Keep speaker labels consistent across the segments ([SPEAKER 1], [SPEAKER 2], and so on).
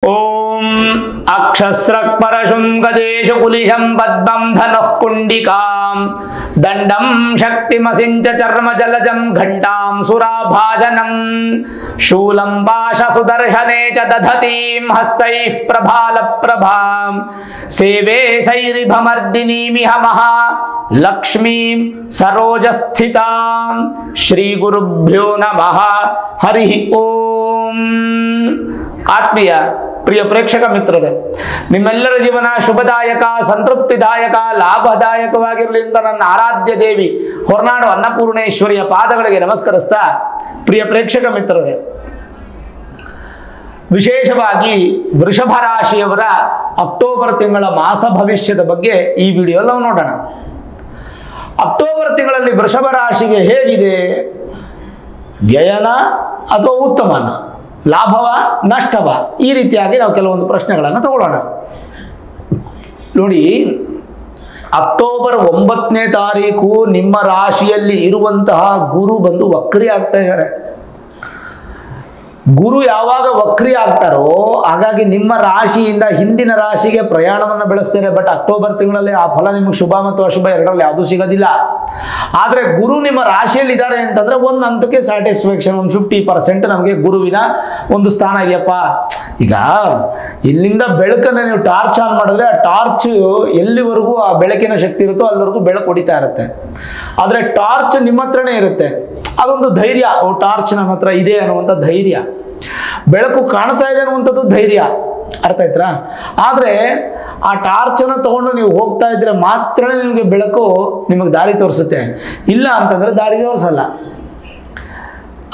[SPEAKER 1] ओम अक्षस्रक्परशुं गदेशकुलिशं पद्मं धनुः कुण्डिकां दण्डं शक्तिमसिञ्च चर्मजलजं घण्टां सुराभाजनं शूलं पाशसुदर्शने च दधतीं हस्तैः प्रभालप्रभां सेवे सैरिभमर्दिनीमिह महालक्ष्मीं सरोजस्थितां श्रीगुरुभ्यो नमः हरिः ओम। ಆತ್ಮೀಯ ಪ್ರಿಯ ಪ್ರೇಕ್ಷಕ ಮಿತ್ರರೇ, ನಿಮ್ಮೆಲ್ಲರ ಜೀವನ ಶುಭದಾಯಕ, ಸಂತೃಪ್ತಿದಾಯಕ, ಲಾಭದಾಯಕವಾಗಿರಲಿ ಅಂತ ನನ್ನ ಆರಾಧ್ಯ ದೇವಿ ಹೊರನಾಡು ಅನ್ನಪೂರ್ಣೇಶ್ವರಿಯ ಪಾದಗಳಿಗೆ ನಮಸ್ಕರಿಸ್ತಾ, ಪ್ರಿಯ ಪ್ರೇಕ್ಷಕ ಮಿತ್ರರೇ, ವಿಶೇಷವಾಗಿ ವೃಷಭ ರಾಶಿಯವರ ಅಕ್ಟೋಬರ್ ತಿಂಗಳ ಮಾಸ ಭವಿಷ್ಯದ ಬಗ್ಗೆ ಈ ವಿಡಿಯೋ ನಾವು ನೋಡೋಣ. ಅಕ್ಟೋಬರ್ ತಿಂಗಳಲ್ಲಿ ವೃಷಭ ರಾಶಿಗೆ ಹೇಗಿದೆ? ವ್ಯಯನ ಅಥವಾ ಉತ್ತಮನ, ಲಾಭವ ನಷ್ಟವ? ಈ ರೀತಿಯಾಗಿ ನಾವು ಕೆಲವೊಂದು ಪ್ರಶ್ನೆಗಳನ್ನು ತಗೊಳ್ಳೋಣ. ನೋಡಿ, ಅಕ್ಟೋಬರ್ 9ನೇ ತಾರೀಕು ನಿಮ್ಮ ರಾಶಿಯಲ್ಲಿ ಇರುವಂತಹ ಗುರು ಬಂದು ವಕ್ರಿ ಆಗ್ತಾ ಇದ್ದಾರೆ. ಗುರು ಯಾವಾಗ ವಕ್ರಿ ಆಗ್ತಾರೋ ಹಾಗಾಗಿ ನಿಮ್ಮ ರಾಶಿಯಿಂದ ಹಿಂದಿನ ರಾಶಿಗೆ ಪ್ರಯಾಣವನ್ನು ಬೆಳೆಸ್ತಾರೆ. ಬಟ್ ಅಕ್ಟೋಬರ್ ತಿಂಗಳಲ್ಲಿ ಆ ಫಲ ನಿಮಗೆ ಶುಭ ಮತ್ತು ಅಶುಭ ಎರಡರಲ್ಲಿ ಯಾವುದೂ ಸಿಗೋದಿಲ್ಲ. ಆದರೆ ಗುರು ನಿಮ್ಮ ರಾಶಿಯಲ್ಲಿ ಇದ್ದಾರೆ ಅಂತಂದ್ರೆ ಒಂದು ಹಂತಕ್ಕೆ ಸ್ಯಾಟಿಸ್ಫ್ಯಾಕ್ಷನ್, ಒಂದು 50% ನಮಗೆ ಗುರುವಿನ ಒಂದು ಸ್ಥಾನ ಇದೆಯಪ್ಪ. ಈಗ ಇಲ್ಲಿಂದ ಬೆಳಕನ್ನು ನೀವು ಟಾರ್ಚ್ ಆನ್ ಮಾಡಿದ್ರೆ ಆ ಟಾರ್ಚ್ ಎಲ್ಲಿವರೆಗೂ ಆ ಬೆಳಕಿನ ಶಕ್ತಿ ಇರುತ್ತೋ ಅಲ್ಲಿವರೆಗೂ ಬೆಳಕು ಹೊಡಿತಾ ಇರುತ್ತೆ. ಆದರೆ ಟಾರ್ಚ್ ನಿಮ್ಮ ಹತ್ರನೇ ಇರುತ್ತೆ, ಅದೊಂದು ಧೈರ್ಯ. ಟಾರ್ಚ್ ನಮ್ಮ ಹತ್ರ ಇದೆ ಅನ್ನುವಂಥ ಧೈರ್ಯ, ಬೆಳಕು ಕಾಣ್ತಾ ಇದೆ ಅನ್ನುವಂಥದ್ದು ಧೈರ್ಯ. ಅರ್ಥ ಆಯ್ತಾ? ಆದರೆ ಆ ಟಾರ್ಚನ್ನು ತಗೊಂಡು ನೀವು ಹೋಗ್ತಾ ಇದ್ರೆ ಮಾತ್ರ ನಿಮಗೆ ಬೆಳಕು ನಿಮಗೆ ದಾರಿ ತೋರಿಸುತ್ತೆ, ಇಲ್ಲ ಅಂತಂದ್ರೆ ದಾರಿ ತೋರಿಸಲ್ಲ.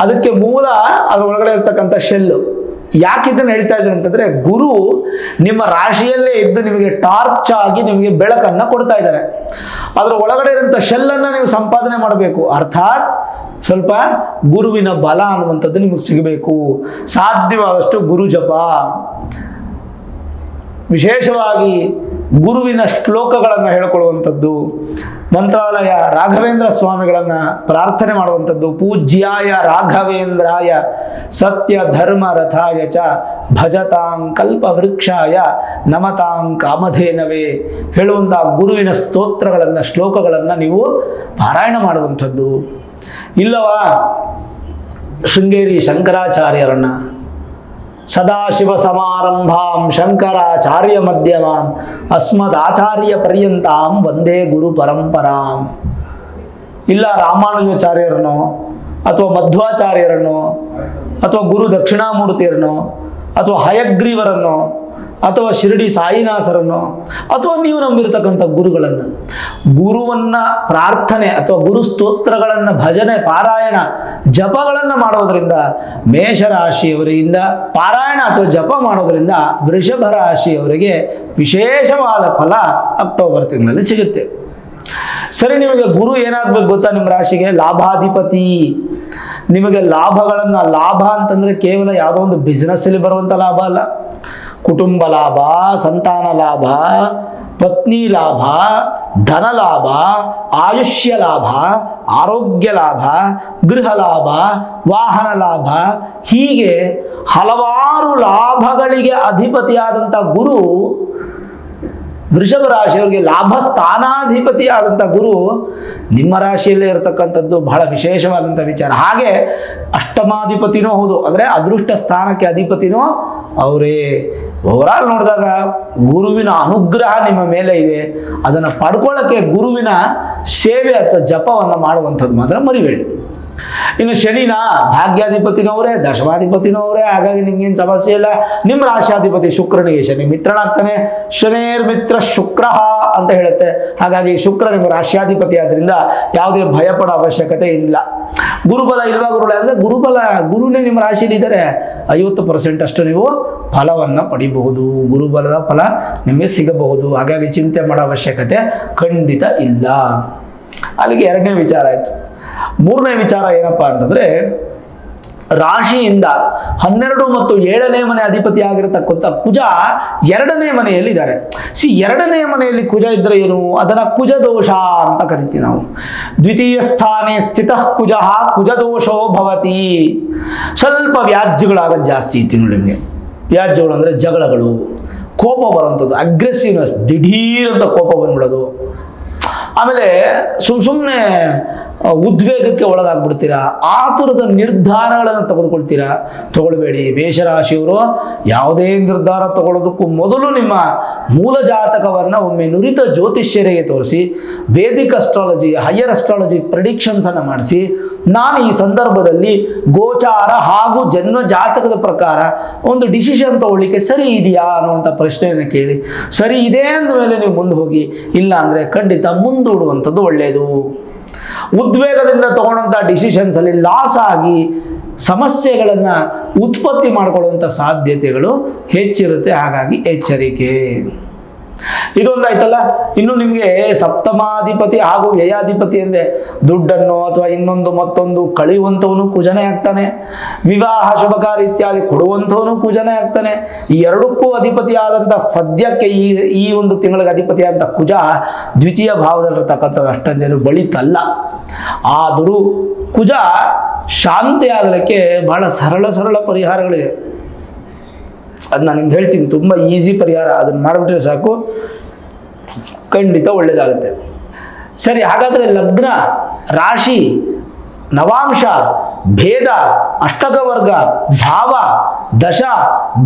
[SPEAKER 1] ಅದಕ್ಕೆ ಮೂಲ ಅದ್ರ ಒಳಗಡೆ ಇರ್ತಕ್ಕಂಥ ಶೆಲ್ಲು. ಯಾಕೆ ಇದನ್ನು ಹೇಳ್ತಾ ಇದ್ದೀನಿ ಅಂತಂದ್ರೆ, ಗುರು ನಿಮ್ಮ ರಾಶಿಯಲ್ಲೇ ಇದ್ದು ನಿಮಗೆ ಟಾರ್ಚ್ ಆಗಿ ನಿಮಗೆ ಬೆಳಕನ್ನು ಕೊಡ್ತಾ ಇದ್ದಾರೆ. ಅದರ ಒಳಗಡೆ ಇರುವಂಥ ಶೆಲ್ಲನ್ನು ನೀವು ಸಂಪಾದನೆ ಮಾಡಬೇಕು. ಅರ್ಥಾತ್ ಸ್ವಲ್ಪ ಗುರುವಿನ ಬಲ ಅನ್ನುವಂಥದ್ದು ನಿಮಗೆ ಸಿಗಬೇಕು. ಸಾಧ್ಯವಾದಷ್ಟು ಗುರು ಜಪ, ವಿಶೇಷವಾಗಿ ಗುರುವಿನ ಶ್ಲೋಕಗಳನ್ನು ಹೇಳ್ಕೊಳ್ಳುವಂಥದ್ದು, ಮಂತ್ರಾಲಯ ರಾಘವೇಂದ್ರ ಸ್ವಾಮಿಗಳನ್ನು ಪ್ರಾರ್ಥನೆ ಮಾಡುವಂಥದ್ದು, ಪೂಜ್ಯಾಯ ರಾಘವೇಂದ್ರಾಯ ಸತ್ಯ ಧರ್ಮ ರಥಾಯ ಚ ಭಜತಾಂ ಕಲ್ಪವೃಕ್ಷಾಯ ನಮತಾಂ ಕಾಮಧೇನವೇ ಹೇಳುವಂಥ ಗುರುವಿನ ಸ್ತೋತ್ರಗಳನ್ನು, ಶ್ಲೋಕಗಳನ್ನು ನೀವು ಪಾರಾಯಣ ಮಾಡುವಂಥದ್ದು. ಇಲ್ಲವಾ ಶೃಂಗೇರಿ ಶಂಕರಾಚಾರ್ಯರನ್ನ, ಸದಾಶಿವ ಸಮಾರಂಭಾಂ ಶಂಕರಾಚಾರ್ಯ ಮಧ್ಯಮಾಂ ಅಸ್ಮದಾಚಾರ್ಯ ಪರ್ಯಂತಾಂ ವಂದೇ ಗುರು ಪರಂಪರಾಂ, ಇಲ್ಲ ರಾಮಾನುಜಾಚಾರ್ಯರನ್ನೋ ಅಥವಾ ಮಧ್ವಾಚಾರ್ಯರನ್ನೋ ಅಥವಾ ಗುರು ದಕ್ಷಿಣಾಮೂರ್ತಿಯರನ್ನೋ ಅಥವಾ ಹಯಗ್ರೀವರನ್ನೋ ಅಥವಾ ಶಿರಡಿ ಸಾಯಿನಾಥರನ್ನು ಅಥವಾ ನೀವು ನಂಬಿರ್ತಕ್ಕಂಥ ಗುರುಗಳನ್ನು, ಗುರುವನ್ನ ಪ್ರಾರ್ಥನೆ ಅಥವಾ ಗುರು ಸ್ತೋತ್ರಗಳನ್ನು, ಭಜನೆ, ಪಾರಾಯಣ, ಜಪಗಳನ್ನು ಮಾಡೋದ್ರಿಂದ ಮೇಷರಾಶಿಯವರಿಂದ ಪಾರಾಯಣ ಅಥವಾ ಜಪ ಮಾಡೋದ್ರಿಂದ ವೃಷಭ ರಾಶಿಯವರಿಗೆ ವಿಶೇಷವಾದ ಫಲ ಅಕ್ಟೋಬರ್ ತಿಂಗಳಲ್ಲಿ ಸಿಗುತ್ತೆ. ಸರಿ, ನಿಮಗೆ ಗುರು ಏನಾಗಬೇಕು ಗೊತ್ತಾ? ನಿಮ್ಮ ರಾಶಿಗೆ ಲಾಭಾಧಿಪತಿ. ನಿಮಗೆ ಲಾಭಗಳನ್ನು, ಲಾಭ ಅಂತಂದ್ರೆ ಕೇವಲ ಯಾವುದೋ ಒಂದು ಬಿಸ್ನೆಸ್ಸಲ್ಲಿ ಬರುವಂಥ ಲಾಭ ಅಲ್ಲ. ಕುಟುಂಬ ಲಾಭ, ಸಂತಾನ ಲಾಭ, ಪತ್ನಿ ಲಾಭ, ಧನ ಲಾಭ, ಆಯುಷ್ಯ ಲಾಭ, ಆರೋಗ್ಯ ಲಾಭ, ಗೃಹ ಲಾಭ, ವಾಹನ ಲಾಭ, ಹೀಗೆ ಹಲವಾರು ಲಾಭಗಳಿಗೆ ಅಧಿಪತಿಯಾದಂಥ ಗುರು ವೃಷಭ ರಾಶಿಯವರಿಗೆ ಲಾಭ ಸ್ಥಾನಾಧಿಪತಿಯಾದಂಥ ಗುರು ನಿಮ್ಮ ರಾಶಿಯಲ್ಲೇ ಇರತಕ್ಕಂಥದ್ದು ಬಹಳ ವಿಶೇಷವಾದಂಥ ವಿಚಾರ. ಹಾಗೆ ಅಷ್ಟಮಾಧಿಪತಿನೂ ಹೌದು, ಅಂದರೆ ಅದೃಷ್ಟ ಸ್ಥಾನಕ್ಕೆ ಅಧಿಪತಿನೂ ಅವರೇ. ಓವರಾಲ್ ನೋಡಿದಾಗ ಗುರುವಿನ ಅನುಗ್ರಹ ನಿಮ್ಮ ಮೇಲೆ ಇದೆ. ಅದನ್ನು ಪಡ್ಕೊಳ್ಳೋಕ್ಕೆ ಗುರುವಿನ ಸೇವೆ ಅಥವಾ ಜಪವನ್ನು ಮಾಡುವಂಥದ್ದು ಮಾತ್ರ ಮರಿಬೇಡಿ. ಇನ್ನು ಶನಿನ ಭಾಗ್ಯಾಧಿಪತಿನವರೇ, ದಶಮಾಧಿಪತಿನವರೇ, ಹಾಗಾಗಿ ನಿಮ್ಗೇನು ಸಮಸ್ಯೆ ಇಲ್ಲ. ನಿಮ್ಮ ರಾಶಿಯಾಧಿಪತಿ ಶುಕ್ರನಿಗೆ ಶನಿ ಮಿತ್ರನಾಗ್ತಾನೆ. ಶನೇರ್ ಮಿತ್ರ ಶುಕ್ರ ಅಂತ ಹೇಳುತ್ತೆ. ಹಾಗಾಗಿ ಶುಕ್ರ ನಿಮ್ಮ ರಾಶಿಯಾಧಿಪತಿ ಆದ್ರಿಂದ ಯಾವುದೇ ಭಯಪಡೋ ಅವಶ್ಯಕತೆ ಇಲ್ಲ. ಗುರುಬಲ ಇಲ್ವಾ ಗುರುಗಳೇ ಅಂದರೆ ಗುರುಬಲ, ಗುರುನೇ ನಿಮ್ಮ ರಾಶಿಯಲ್ಲಿದ್ದರೆ 50% ಅಷ್ಟು ನೀವು ಫಲವನ್ನು ಪಡಿಬಹುದು. ಗುರುಬಲದ ಫಲ ನಿಮಗೆ ಸಿಗಬಹುದು. ಹಾಗಾಗಿ ಚಿಂತೆ ಮಾಡೋ ಅವಶ್ಯಕತೆ ಖಂಡಿತ ಇಲ್ಲ. ಅಲ್ಲಿಗೆ ಎರಡನೇ ವಿಚಾರ ಆಯಿತು. ಮೂರನೇ ವಿಚಾರ ಏನಪ್ಪಾ ಅಂತಂದ್ರೆ, ರಾಶಿಯಿಂದ 12 ಮತ್ತು 7ನೇ ಮನೆ ಅಧಿಪತಿ ಆಗಿರತಕ್ಕಂಥ ಕುಜ 2ನೇ ಮನೆಯಲ್ಲಿ ಇದ್ದಾರೆ. ಎರಡನೇ ಮನೆಯಲ್ಲಿ ಕುಜ ಇದ್ರೆ ಏನು? ಅದನ್ನ ಕುಜ ದೋಷ ಅಂತ ಕರಿತೀವಿ ನಾವು. ದ್ವಿತೀಯ ಸ್ಥಾನೇ ಸ್ಥಿತಃ ಕುಜ ದೋಷೋ ಭವತಿ. ಸ್ವಲ್ಪ ವ್ಯಾಜ್ಯಗಳಾಗೋದು ಜಾಸ್ತಿ ಈ ತಿಂಗಳು ನಿಮಗೆ. ವ್ಯಾಜ್ಯಗಳು ಅಂದರೆ ಜಗಳಗಳು, ಕೋಪ ಬರುವಂಥದ್ದು, ಅಗ್ರೆಸಿವ್ನೆಸ್, ದಿಢೀರ್ ಅಂತ ಕೋಪ ಬಂದ್ಬಿಡೋದು. ಆಮೇಲೆ ಸುಮ್ಮನೆ ಉದ್ವೇಗಕ್ಕೆ ಒಳಗಾಗ್ಬಿಡ್ತೀರಾ, ಆತುರದ ನಿರ್ಧಾರಗಳನ್ನು ತಗೊಳ್ಬೇಡಿ. ಮೇಷರಾಶಿಯವರು ಯಾವುದೇ ನಿರ್ಧಾರ ತಗೊಳ್ಳೋದಕ್ಕೂ ಮೊದಲು ನಿಮ್ಮ ಮೂಲ ಜಾತಕವನ್ನು ಒಮ್ಮೆ ನುರಿತ ಜ್ಯೋತಿಷ್ಯರಿಗೆ ತೋರಿಸಿ, Vedic astrology, higher astrology predictions ಅನ್ನು ಮಾಡಿಸಿ, ನಾನು ಈ ಸಂದರ್ಭದಲ್ಲಿ ಗೋಚಾರ ಹಾಗೂ ಜನ್ಮ ಜಾತಕದ ಪ್ರಕಾರ ಒಂದು ಡಿಸಿಷನ್ ತಗೊಳ್ಳಿಕ್ಕೆ ಸರಿ ಇದೆಯಾ ಅನ್ನುವಂಥ ಪ್ರಶ್ನೆಯನ್ನು ಕೇಳಿ, ಸರಿ ಇದೆ ಅಂದಮೇಲೆ ನೀವು ಮುಂದೆ ಹೋಗಿ, ಇಲ್ಲ ಅಂದರೆ ಖಂಡಿತ ಮುಂದೂಡುವಂಥದ್ದು ಒಳ್ಳೆಯದು. ಉದ್ವೇಗದಿಂದ ತಗೊಂಡಂಥ ಡಿಸಿಷನ್ಸ್ ಅಲ್ಲಿ ಲಾಸ್ ಆಗಿ ಸಮಸ್ಯೆಗಳನ್ನು ಉತ್ಪತ್ತಿ ಮಾಡಿಕೊಳ್ಳುವಂಥ ಸಾಧ್ಯತೆಗಳು ಹೆಚ್ಚಿರುತ್ತೆ. ಹಾಗಾಗಿ ಎಚ್ಚರಿಕೆ. ಇದೊಂದಾಯ್ತಲ್ಲ. ಇನ್ನು ನಿಮಗೆ ಸಪ್ತಮಾಧಿಪತಿ ಹಾಗೂ ವ್ಯಯಾಧಿಪತಿ ಎಂದೇ ದುಡ್ಡನ್ನು ಅಥವಾ ಇನ್ನೊಂದು ಮತ್ತೊಂದು ಕಳೆಯುವಂಥವನು ಕುಜನೇ ಆಗ್ತಾನೆ, ವಿವಾಹ ಶುಭ ಕಾರ್ಯ ಇತ್ಯಾದಿ ಕೊಡುವಂಥವನು ಕುಜನೇ ಆಗ್ತಾನೆ. ಈ ಎರಡಕ್ಕೂ ಅಧಿಪತಿಯಾದಂಥ ಸದ್ಯಕ್ಕೆ ಈ ಒಂದು ತಿಂಗಳಿಗೆ ಅಧಿಪತಿಯಾದಂಥ ಕುಜ ದ್ವಿತೀಯ ಭಾವದಲ್ಲಿರ್ತಕ್ಕಂಥದ್ದು ಅಷ್ಟೊಂದೇನು ಬಳಿತಲ್ಲ. ಆದರೂ ಕುಜ ಶಾಂತಿ ಆಗಲಿಕ್ಕೆ ಬಹಳ ಸರಳ ಪರಿಹಾರಗಳಿದೆ. ಅದು ನಾನು ನಿಮ್ಗೆ ಹೇಳ್ತೀನಿ, ತುಂಬ ಈಸಿ ಪರಿಹಾರ. ಅದನ್ನು ಮಾಡಿಬಿಟ್ರೆ ಸಾಕು, ಖಂಡಿತ ಒಳ್ಳೆಯದಾಗುತ್ತೆ. ಸರಿ, ಹಾಗಾದರೆ ಲಗ್ನ, ರಾಶಿ, ನವಾಂಶ, ಭೇದ, ಅಷ್ಟಕ ವರ್ಗ, ಭಾವ, ದಶ,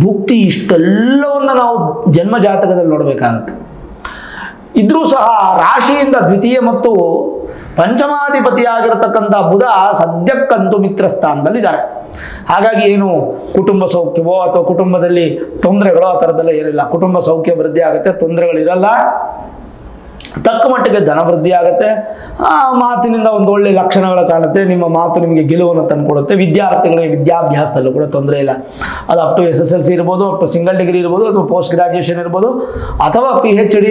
[SPEAKER 1] ಭುಕ್ತಿ ಇಷ್ಟೆಲ್ಲವನ್ನು ನಾವು ಜನ್ಮ ಜಾತಕದಲ್ಲಿ ನೋಡಬೇಕಾಗುತ್ತೆ. ಇದ್ರೂ ಸಹ ರಾಶಿಯಿಂದ ದ್ವಿತೀಯ ಮತ್ತು ಪಂಚಮಾಧಿಪತಿಯಾಗಿರತಕ್ಕಂಥ ಬುಧ ಸದ್ಯಕ್ಕಂತೂ ಮಿತ್ರ ಸ್ಥಾನದಲ್ಲಿದ್ದಾರೆ. ಹಾಗಾಗಿ ಏನು ಕುಟುಂಬ ಸೌಖ್ಯವೋ ಅಥವಾ ಕುಟುಂಬದಲ್ಲಿ ತೊಂದರೆಗಳೋ ಆ ಥರದ್ದೆಲ್ಲ ಏನಿಲ್ಲ. ಕುಟುಂಬ ಸೌಖ್ಯ ವೃದ್ಧಿ ಆಗುತ್ತೆ, ತೊಂದರೆಗಳಿರಲ್ಲ, ತಕ್ಕ ಮಟ್ಟಿಗೆ ಧನ ವೃದ್ಧಿ ಆಗುತ್ತೆ. ಮಾತಿನಿಂದ ಒಂದು ಒಳ್ಳೆ ಲಕ್ಷಣಗಳು ಕಾಣುತ್ತೆ. ನಿಮ್ಮ ಮಾತು ನಿಮಗೆ ಗೆಲುವನ್ನು ತಂದುಕೊಡುತ್ತೆ. ವಿದ್ಯಾರ್ಥಿಗಳಿಗೆ ವಿದ್ಯಾಭ್ಯಾಸದಲ್ಲೂ ಕೂಡ ತೊಂದರೆ ಇಲ್ಲ. ಅದು ಅಪ್ ಟು SSLC ಇರ್ಬೋದು, ಅಪ್ ಟು ಸಿಂಗಲ್ ಡಿಗ್ರಿ ಇರ್ಬೋದು, ಅಥವಾ ಪೋಸ್ಟ್ ಗ್ರಾಜ್ಯುಯೇಷನ್ ಇರ್ಬೋದು, ಅಥವಾ PhD,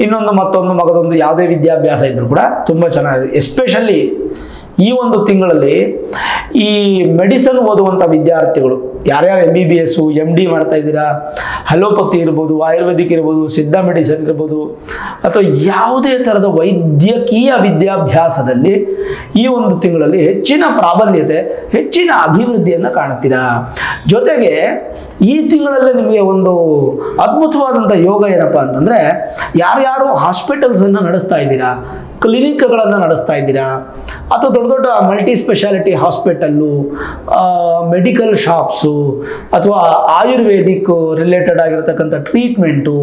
[SPEAKER 1] ಇನ್ನೊಂದು ಮತ್ತೊಂದು ಮಗದೊಂದು ಯಾವುದೇ ವಿದ್ಯಾಭ್ಯಾಸ ಇದ್ರೂ ಕೂಡ ತುಂಬ ಚೆನ್ನಾಗಿದೆ. ಎಸ್ಪೆಷಲಿ ಈ ಒಂದು ತಿಂಗಳಲ್ಲಿ ಈ ಮೆಡಿಸನ್ ಓದುವಂಥ ವಿದ್ಯಾರ್ಥಿಗಳು ಯಾರ್ಯಾರು MBBS, MD ಮಾಡ್ತಾ ಇದ್ದೀರಾ, ಅಲೋಪತಿ ಇರ್ಬೋದು, ಆಯುರ್ವೇದಿಕ್ ಇರ್ಬೋದು, ಸಿದ್ಧ ಮೆಡಿಸನ್ ಇರ್ಬೋದು, ಅಥವಾ ಯಾವುದೇ ಥರದ ವೈದ್ಯಕೀಯ ವಿದ್ಯಾಭ್ಯಾಸದಲ್ಲಿ ಈ ಒಂದು ತಿಂಗಳಲ್ಲಿ ಹೆಚ್ಚಿನ ಪ್ರಾಬಲ್ಯತೆ, ಹೆಚ್ಚಿನ ಅಭಿವೃದ್ಧಿಯನ್ನು ಕಾಣ್ತೀರಾ. ಜೊತೆಗೆ ಈ ತಿಂಗಳಲ್ಲಿ ನಿಮಗೆ ಒಂದು ಅದ್ಭುತವಾದಂಥ ಯೋಗ ಏನಪ್ಪ ಅಂತಂದರೆ, ಯಾರ್ಯಾರು ಹಾಸ್ಪಿಟಲ್ಸನ್ನು ನಡೆಸ್ತಾ ಇದ್ದೀರಾ, ಕ್ಲಿನಿಕ್ಗಳನ್ನು ನಡೆಸ್ತಾ ಇದ್ದೀರಾ, ಅಥವಾ ದೊಡ್ಡ ದೊಡ್ಡ multi speciality hospital, medical shops, ಅಥವಾ ಆಯುರ್ವೇದಿಕ್ ರಿಲೇಟೆಡ್ ಆಗಿರತಕ್ಕಂಥ ಟ್ರೀಟ್ಮೆಂಟು,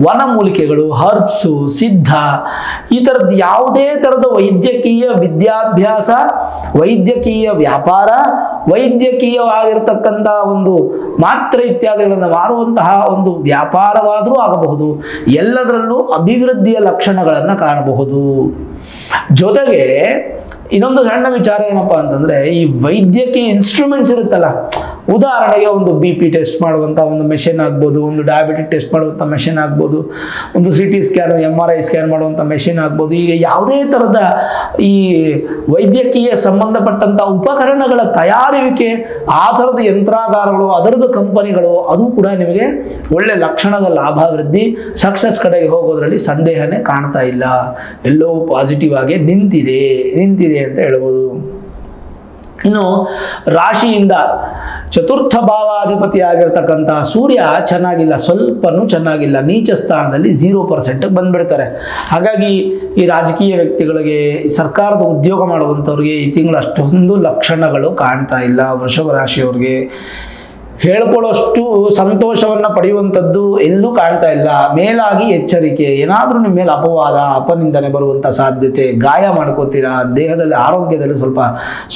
[SPEAKER 1] ವನಮೂಲಿಕೆಗಳು, ಹರ್ಬ್ಸು, ಸಿದ್ಧ, ಈ ಥರದ್ದು ಯಾವುದೇ ಥರದ ವೈದ್ಯಕೀಯ ವಿದ್ಯಾಭ್ಯಾಸ, ವೈದ್ಯಕೀಯ ವ್ಯಾಪಾರ, ವೈದ್ಯಕೀಯವಾಗಿರ್ತಕ್ಕಂಥ ಒಂದು ಮಾತ್ರೆ ಇತ್ಯಾದಿಗಳನ್ನು ಮಾರುವಂತಹ ಒಂದು ವ್ಯಾಪಾರವಾದರೂ ಆಗಬಹುದು. ಎಲ್ಲದರಲ್ಲೂ ಅಭಿವೃದ್ಧಿಯ ಲಕ್ಷಣಗಳನ್ನು ಕಾಣಬಹುದು. ಜೊತೆಗೆ ಇನ್ನೊಂದು ಸಣ್ಣ ವಿಚಾರ ಏನಪ್ಪ ಅಂತಂದರೆ, ಈ ವೈದ್ಯಕೀಯ ಇನ್ಸ್ಟ್ರೂಮೆಂಟ್ಸ್ ಇರುತ್ತಲ್ಲ, ಉದಾಹರಣೆಗೆ ಒಂದು BP ಟೆಸ್ಟ್ ಮಾಡುವಂಥ ಒಂದು ಮೆಷಿನ್ ಆಗ್ಬೋದು, ಒಂದು ಡಯಾಬಿಟಿಕ್ ಟೆಸ್ಟ್ ಮಾಡುವಂಥ ಮೆಷಿನ್ ಆಗ್ಬೋದು, ಒಂದು CT ಸ್ಕ್ಯಾನ್, MRI ಸ್ಕ್ಯಾನ್ ಮಾಡುವಂಥ ಮೆಷಿನ್ ಆಗ್ಬೋದು. ಈಗ ಯಾವುದೇ ಥರದ ಈ ವೈದ್ಯಕೀಯ ಸಂಬಂಧಪಟ್ಟಂಥ ಉಪಕರಣಗಳ ತಯಾರಿಕೆ, ಆ ಥರದ ಯಂತ್ರಾಗಾರಗಳು, ಅದರದ್ದು ಕಂಪನಿಗಳು, ಅದು ಕೂಡ ನಿಮಗೆ ಒಳ್ಳೆ ಲಕ್ಷಣದ ಲಾಭಾಭಿವೃದ್ಧಿ, ಸಕ್ಸಸ್ ಕಡೆಗೆ ಹೋಗೋದ್ರಲ್ಲಿ ಸಂದೇಹನೇ ಕಾಣ್ತಾ ಇಲ್ಲ. ಎಲ್ಲವೂ ಪಾಸಿಟಿವ್ ಆಗಿ ನಿಂತಿದೆ ಅಂತ ಹೇಳ್ಬೋದು. ಇನ್ನು ರಾಶಿಯಿಂದ ಚತುರ್ಥ ಭಾವಾಧಿಪತಿ ಆಗಿರ್ತಕ್ಕಂಥ ಸೂರ್ಯ ಚೆನ್ನಾಗಿಲ್ಲ, ಸ್ವಲ್ಪನೂ ಚೆನ್ನಾಗಿಲ್ಲ, ನೀಚ ಸ್ಥಾನದಲ್ಲಿ 0% ಬಂದ್ಬಿಡ್ತಾರೆ. ಹಾಗಾಗಿ ಈ ರಾಜಕೀಯ ವ್ಯಕ್ತಿಗಳಿಗೆ, ಸರ್ಕಾರದ ಉದ್ಯೋಗ ಮಾಡುವಂಥವ್ರಿಗೆ ಈ ತಿಂಗಳು ಅಷ್ಟೊಂದು ಲಕ್ಷಣಗಳು ಕಾಣ್ತಾ ಇಲ್ಲ. ವೃಷಭ ರಾಶಿಯವ್ರಿಗೆ ಹೇಳ್ಕೊಳ್ಳೋಷ್ಟು ಸಂತೋಷವನ್ನು ಪಡೆಯುವಂಥದ್ದು ಎಲ್ಲೂ ಕಾಣ್ತಾ ಇಲ್ಲ. ಮೇಲಾಗಿ ಎಚ್ಚರಿಕೆ, ಏನಾದರೂ ನಿಮ್ಮ ಮೇಲೆ ಅಪವಾದ, ಅಪನಿಂದನೆ ಬರುವಂಥ ಸಾಧ್ಯತೆ, ಗಾಯ ಮಾಡ್ಕೋತೀರಾ, ದೇಹದಲ್ಲಿ ಆರೋಗ್ಯದಲ್ಲಿ ಸ್ವಲ್ಪ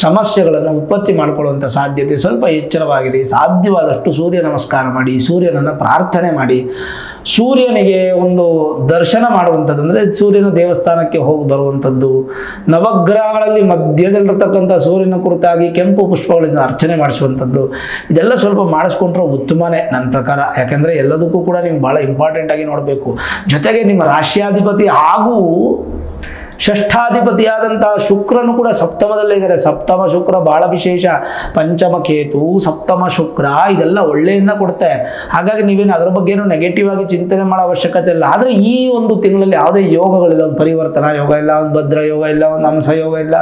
[SPEAKER 1] ಸಮಸ್ಯೆಗಳನ್ನು ಉತ್ಪತ್ತಿ ಮಾಡಿಕೊಳ್ಳುವಂಥ ಸಾಧ್ಯತೆ, ಸ್ವಲ್ಪ ಎಚ್ಚರವಾಗಿರಿ. ಸಾಧ್ಯವಾದಷ್ಟು ಸೂರ್ಯ ನಮಸ್ಕಾರ ಮಾಡಿ, ಸೂರ್ಯನನ್ನು ಪ್ರಾರ್ಥನೆ ಮಾಡಿ, ಸೂರ್ಯನಿಗೆ ಒಂದು ದರ್ಶನ ಮಾಡುವಂಥದ್ದು, ಅಂದರೆ ಸೂರ್ಯನ ದೇವಸ್ಥಾನಕ್ಕೆ ಹೋಗಿ ಬರುವಂಥದ್ದು, ನವಗ್ರಹಗಳಲ್ಲಿ ಮಧ್ಯದಲ್ಲಿರ್ತಕ್ಕಂಥ ಸೂರ್ಯನ ಕುರಿತಾಗಿ ಕೆಂಪು ಪುಷ್ಪಗಳಿಂದ ಅರ್ಚನೆ ಮಾಡಿಸುವಂಥದ್ದು, ಇದೆಲ್ಲ ಸ್ವಲ್ಪ ಮಾಡಿಸ್ಕೊಂಡ್ರೆ ಉತ್ತಮನೇ ನನ್ನ ಪ್ರಕಾರ. ಯಾಕೆಂದರೆ ಎಲ್ಲದಕ್ಕೂ ಕೂಡ ನೀವು ಭಾಳ ಇಂಪಾರ್ಟೆಂಟ್ ಆಗಿ ನೋಡಬೇಕು. ಜೊತೆಗೆ ನಿಮ್ಮ ರಾಶ್ಯಾಧಿಪತಿ ಹಾಗೂ ಷಷ್ಠಾಧಿಪತಿಯಾದಂತಹ ಶುಕ್ರನು ಕೂಡ ಸಪ್ತಮದಲ್ಲೇ ಇದ್ದಾರೆ. ಸಪ್ತಮ ಶುಕ್ರ ಬಹಳ ವಿಶೇಷ. ಪಂಚಮ ಕೇತು, ಸಪ್ತಮ ಶುಕ್ರ ಇದೆಲ್ಲ ಒಳ್ಳೆಯನ್ನ ಕೊಡುತ್ತೆ. ಹಾಗಾಗಿ ನೀವೇನು ಅದರ ಬಗ್ಗೆ ಏನು ನೆಗೆಟಿವ್ ಆಗಿ ಚಿಂತನೆ ಮಾಡೋ ಅವಶ್ಯಕತೆ ಇಲ್ಲ. ಆದರೆ ಈ ಒಂದು ತಿಂಗಳಲ್ಲಿ ಯಾವುದೇ ಯೋಗಗಳಿಲ್ಲ. ಒಂದು ಪರಿವರ್ತನಾ ಯೋಗ ಇಲ್ಲ, ಒಂದು ಭದ್ರ ಯೋಗ ಇಲ್ಲ, ಒಂದು ಹಂಸ ಯೋಗ ಇಲ್ಲ,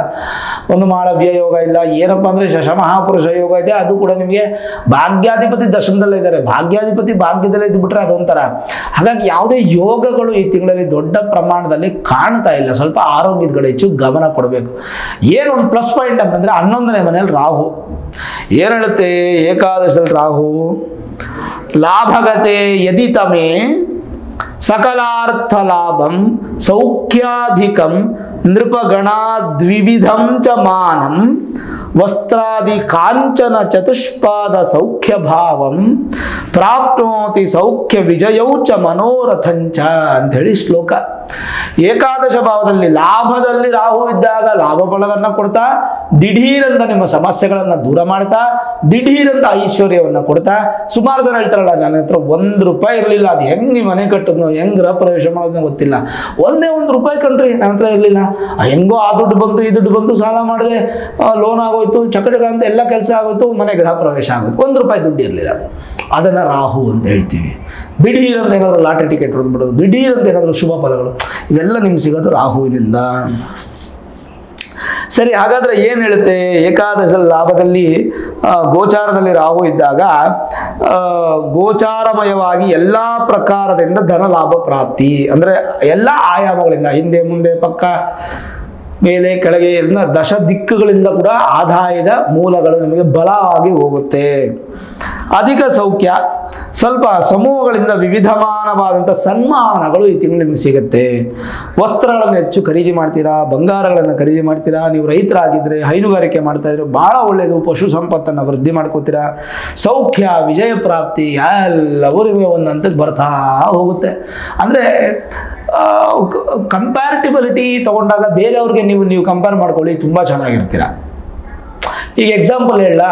[SPEAKER 1] ಒಂದು ಮಾಳವ್ಯ ಯೋಗ ಇಲ್ಲ. ಏನಪ್ಪ ಅಂದರೆ ಶಶಮಹಾಪುರುಷ ಯೋಗ ಇದೆ, ಅದು ಕೂಡ ನಿಮಗೆ ಭಾಗ್ಯಾಧಿಪತಿ ದಶಮದಲ್ಲೇ ಇದ್ದಾರೆ. ಭಾಗ್ಯಾಧಿಪತಿ ಭಾಗ್ಯದಲ್ಲೇ ಇದ್ಬಿಟ್ರೆ ಅದೊಂಥರ. ಹಾಗಾಗಿ ಯಾವುದೇ ಯೋಗಗಳು ಈ ತಿಂಗಳಲ್ಲಿ ದೊಡ್ಡ ಪ್ರಮಾಣದಲ್ಲಿ ಕಾಣ್ತಾ ಇಲ್ಲ. ಸ್ವಲ್ಪ ಆರೋಗ್ಯದ ಕಡೆ ಹೆಚ್ಚು ಗಮನ ಕೊಡಬೇಕು. ಏನು ಒಂದು ಪ್ಲಸ್ ಪಾಯಿಂಟ್ ಅಂತಂದ್ರೆ 11ನೇ ಮನೆಯಲ್ಲಿ ರಾಹು. ಏನು ಹೇಳುತ್ತೆ ಏಕಾದಶದಲ್ಲಿ ರಾಹು? ಲಾಭಗತೆ ಯದಿತಮೇ ಸಕಲಾರ್ಥ ಲಾಭಂ ಸೌಖ್ಯಾಧಿಕಂ ನೃಪಗಣ ದ್ವಿವಿಧಂ ಚ ಮಾನಂ ವಸ್ತ್ರಾದಿ ಕಾಂಚನ ಚತುಷ್ಪಾದ ಸೌಖ್ಯ ಭಾವಂ ಪ್ರಾಪ್ನೋತಿ ಸೌಖ್ಯ ವಿಜಯೌ ಚ ಮನೋರಥಂಚ ಅಂತ ಹೇಳಿ ಶ್ಲೋಕ. ಏಕಾದಶ ಭಾವದಲ್ಲಿ ಲಾಭದಲ್ಲಿ ರಾಹು ಇದ್ದಾಗ ಲಾಭ ಫಲಗಳನ್ನ ಕೊಡ್ತಾ, ದಿಢೀರಂತ ನಿಮ್ಮ ಸಮಸ್ಯೆಗಳನ್ನ ದೂರ ಮಾಡ್ತಾ, ದಿಢೀರಂತ ಐಶ್ವರ್ಯವನ್ನ ಕೊಡ್ತಾ. ಸುಮಾರು ಜನ ಹೇಳ್ತಾರಲ್ಲ, ನನ್ನ ಹತ್ರ ₹1 ಇರಲಿಲ್ಲ, ಅದು ಹೆಂಗ್ ನೀವು ಮನೆ ಕಟ್ಟೋದು, ಹೆಂಗ್ ಗೃಹ ಪ್ರವೇಶ ಮಾಡೋದನ್ನ ಗೊತ್ತಿಲ್ಲ. ಒಂದೇ ₹1 ಕಣ್ರಿ ನನ್ನ ಹತ್ರ ಇರಲಿಲ್ಲ, ಹೆಂಗೋ ಆ ದುಡ್ಡು ಬಂತು ಈ ದುಡ್ಡು ಬಂತು, ಸಾಲ ಮಾಡಿದೆ, ಲೋನ್ ಆಗೋಯ್ತು, ಚಕಚಕ ಅಂತ ಎಲ್ಲ ಕೆಲಸ ಆಗೋಯ್ತು, ಮನೆ ಗೃಹ ಪ್ರವೇಶ ಆಗೋಯ್ತು, ₹1 ದುಡ್ಡು ಇರಲಿಲ್ಲ. ಅದನ್ನ ರಾಹು ಅಂತ ಹೇಳ್ತೀವಿ. ದಿಢೀರಂತ ಏನಾದ್ರು ಲಾಟರಿ ಟಿಕೆಟ್ ಹೊಡೆದ್ಬಿಡೋದು, ದಿಢೀರಂತ ಏನಾದ್ರು ಶುಭ ಫಲಗಳು, ಇವೆಲ್ಲ ನಿಮ್ಗೆ ಸಿಗೋದು ರಾಹುವಿನಿಂದ. ಸರಿ, ಹಾಗಾದ್ರೆ ಏನ್ ಹೇಳುತ್ತೆ? ಏಕಾದಶ ಲಾಭದಲ್ಲಿ ಗೋಚಾರದಲ್ಲಿ ರಾಹು ಇದ್ದಾಗ ಗೋಚಾರಮಯವಾಗಿ ಎಲ್ಲಾ ಪ್ರಕಾರದಿಂದ ಧನ ಲಾಭ ಪ್ರಾಪ್ತಿ. ಅಂದ್ರೆ ಎಲ್ಲ ಆಯಾಮಗಳಿಂದ, ಹಿಂದೆ ಮುಂದೆ ಪಕ್ಕ ಮೇಲೆ ಕೆಳಗೆ ಎಲ್ಲ ದಶ ದಿಕ್ಕುಗಳಿಂದ ಕೂಡ ಆದಾಯದ ಮೂಲಗಳು ನಿಮಗೆ ಬಲವಾಗಿ ಹೋಗುತ್ತೆ. ಅಧಿಕ ಸೌಖ್ಯ, ಸ್ವಲ್ಪ ಸಮೂಹಗಳಿಂದ ವಿವಿಧಮಾನವಾದಂಥ ಸನ್ಮಾನಗಳು ಈ ತಿಂಗಳು ನಿಮಗೆ ಸಿಗುತ್ತೆ. ವಸ್ತ್ರಗಳನ್ನು ಹೆಚ್ಚು ಖರೀದಿ ಮಾಡ್ತೀರಾ, ಬಂಗಾರಗಳನ್ನು ಖರೀದಿ ಮಾಡ್ತೀರಾ. ನೀವು ರೈತರಾಗಿದ್ದರೆ, ಹೈನುಗಾರಿಕೆ ಮಾಡ್ತಾ ಇದ್ರೆ ಬಹಳ ಒಳ್ಳೆಯದು. ಪಶು ಸಂಪತ್ತನ್ನು ವೃದ್ಧಿ ಮಾಡ್ಕೋತೀರಾ. ಸೌಖ್ಯ, ವಿಜಯ ಪ್ರಾಪ್ತಿ ಎಲ್ಲವೂ ನಿಮಗೆ ಒಂದು ಹಂತಕ್ಕೆ ಬರ್ತಾ ಹೋಗುತ್ತೆ. ಅಂದರೆ ಕಂಪ್ಯಾರಿಟಿಬಿಲಿಟಿ ತಗೊಂಡಾಗ ಬೇರೆಯವ್ರಿಗೆ ನೀವು ಕಂಪೇರ್ ಮಾಡ್ಕೊಳ್ಳಿ, ತುಂಬ ಚೆನ್ನಾಗಿರ್ತೀರ. ಈಗ ಎಕ್ಸಾಂಪಲ್ ಹೇಳ,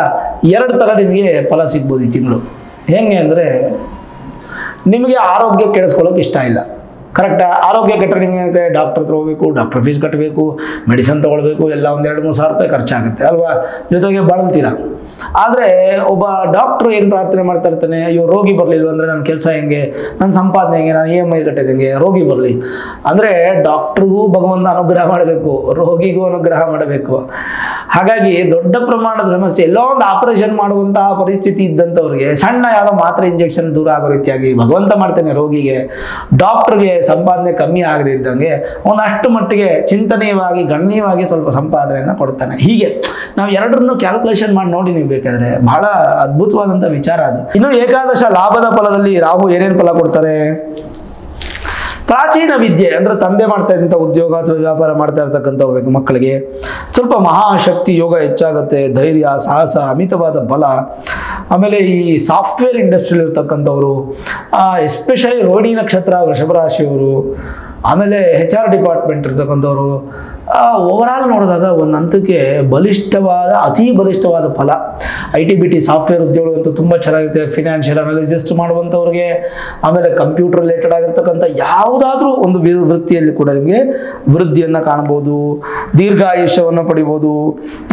[SPEAKER 1] 2 ಥರ ನಿಮಗೆ ಫಲ ಸಿಗ್ಬೋದು ಈ ತಿಂಗಳು. ಹೆಂಗೆ ಅಂದರೆ, ನಿಮಗೆ ಆರೋಗ್ಯ ಕೆಡಿಸ್ಕೊಳ್ಳೋಕೆ ಇಷ್ಟ ಇಲ್ಲ, ಕರೆಕ್ಟಾ? ಆರೋಗ್ಯ ಕೆಟ್ಟರೆ ನಿಮಗೆ ಡಾಕ್ಟರ್ ಹತ್ರ ಹೋಗಬೇಕು, ಡಾಕ್ಟರ್ ಫೀಸ್ ಕಟ್ಟಬೇಕು, ಮೆಡಿಸಿನ್ ತೊಗೊಳ್ಬೇಕು, ಎಲ್ಲ ಒಂದು 2-3 ಸಾವಿರ ರೂಪಾಯಿ ಖರ್ಚಾಗುತ್ತೆ ಅಲ್ವಾ? ಜೊತೆಗೆ ಬಳಲ್ತೀರ. ಆದರೆ ಒಬ್ಬ ಡಾಕ್ಟ್ರು ಏನು ಪ್ರಾರ್ಥನೆ ಮಾಡ್ತಾ ಇರ್ತಾನೆ, ಅಯ್ಯೋ ರೋಗಿ ಬರಲಿಲ್ಲ ಅಂದರೆ ನನ್ನ ಕೆಲಸ ಹೆಂಗೆ, ನನ್ನ ಸಂಪಾದನೆ ಹೆಂಗೆ, ನಾನು EMI ಕಟ್ಟಿದಂಗೆ, ರೋಗಿ ಬರಲಿ. ಅಂದರೆ ಡಾಕ್ಟ್ರಿಗೂ ಭಗವಂತ ಅನುಗ್ರಹ ಮಾಡಬೇಕು, ರೋಗಿಗೂ ಅನುಗ್ರಹ ಮಾಡಬೇಕು. ಹಾಗಾಗಿ ದೊಡ್ಡ ಪ್ರಮಾಣದ ಸಮಸ್ಯೆ, ಎಲ್ಲೋ ಒಂದು ಆಪರೇಷನ್ ಮಾಡುವಂತಹ ಪರಿಸ್ಥಿತಿ ಇದ್ದಂಥವ್ರಿಗೆ ಸಣ್ಣ ಯಾವುದೋ ಮಾತ್ರೆ ಇಂಜೆಕ್ಷನ್ ದೂರ ಆಗೋ ರೀತಿಯಾಗಿ ಭಗವಂತ ಮಾಡ್ತಾನೆ. ರೋಗಿಗೆ, ಡಾಕ್ಟ್ರಿಗೆ ಸಂಪಾದನೆ ಕಮ್ಮಿ ಆಗದೆ ಇದ್ದಂಗೆ ಒಂದಷ್ಟು ಮಟ್ಟಿಗೆ ಚಿಂತನೀಯವಾಗಿ ಗಣ್ಯವಾಗಿ ಸ್ವಲ್ಪ ಸಂಪಾದನೆಯನ್ನು ಕೊಡ್ತಾನೆ. ಹೀಗೆ ನಾವು ಎರಡರನ್ನು ಕ್ಯಾಲ್ಕುಲೇಷನ್ ಮಾಡಿ ನೋಡಿ ನೀವು ಬೇಕಾದ್ರೆ, ಬಹಳ ಅದ್ಭುತವಾದಂಥ ವಿಚಾರ ಅದು. ಇನ್ನು ಏಕಾದಶ ಲಾಭದ ಫಲದಲ್ಲಿ ರಾಹು ಏನೇನು ಫಲ ಕೊಡ್ತಾರೆ? ಪ್ರಾಚೀನ ವಿದ್ಯೆ ಅಂದರೆ ತಂದೆ ಮಾಡ್ತಾ ಇದ್ದಂಥ ಉದ್ಯೋಗ ಅಥವಾ ವ್ಯಾಪಾರ ಮಾಡ್ತಾ ಇರ್ತಕ್ಕಂಥ ಮಕ್ಕಳಿಗೆ ಸ್ವಲ್ಪ ಮಹಾಶಕ್ತಿ ಯೋಗ ಹೆಚ್ಚಾಗುತ್ತೆ. ಧೈರ್ಯ, ಸಾಹಸ, ಅಮಿತವಾದ ಬಲ. ಆಮೇಲೆ ಈ ಸಾಫ್ಟ್ವೇರ್ ಇಂಡಸ್ಟ್ರಿಯಲ್ಲಿ ಇರ್ತಕ್ಕಂಥವ್ರು, ಎಸ್ಪೆಷಲಿ ರೋಹಿಣಿ ನಕ್ಷತ್ರ ವೃಷಭ ರಾಶಿಯವರು, ಆಮೇಲೆ HR ಡಿಪಾರ್ಟ್ಮೆಂಟ್ ಇರ್ತಕ್ಕಂಥವ್ರು, ಓವರಾಲ್ ನೋಡಿದಾಗ ಒಂದು ಹಂತಕ್ಕೆ ಬಲಿಷ್ಠವಾದ, ಅತಿ ಬಲಿಷ್ಠವಾದ ಫಲ. IT-BT ಸಾಫ್ಟ್ವೇರ್ ಉದ್ಯೋಗ ಅಂತೂ ತುಂಬ ಚೆನ್ನಾಗಿರುತ್ತೆ. ಫಿನಾನ್ಷಿಯಲ್ ಅನಾಲಿಸಿಸ್ಟ್ ಮಾಡುವಂಥವ್ರಿಗೆ, ಆಮೇಲೆ ಕಂಪ್ಯೂಟರ್ ರಿಲೇಟೆಡ್ ಆಗಿರ್ತಕ್ಕಂಥ ಯಾವುದಾದ್ರೂ ಒಂದು ವೃತ್ತಿಯಲ್ಲಿ ಕೂಡ ನಿಮಗೆ ವೃದ್ಧಿಯನ್ನು ಕಾಣ್ಬೋದು, ದೀರ್ಘಾಯುಷ್ಯವನ್ನು ಪಡಿಬೋದು.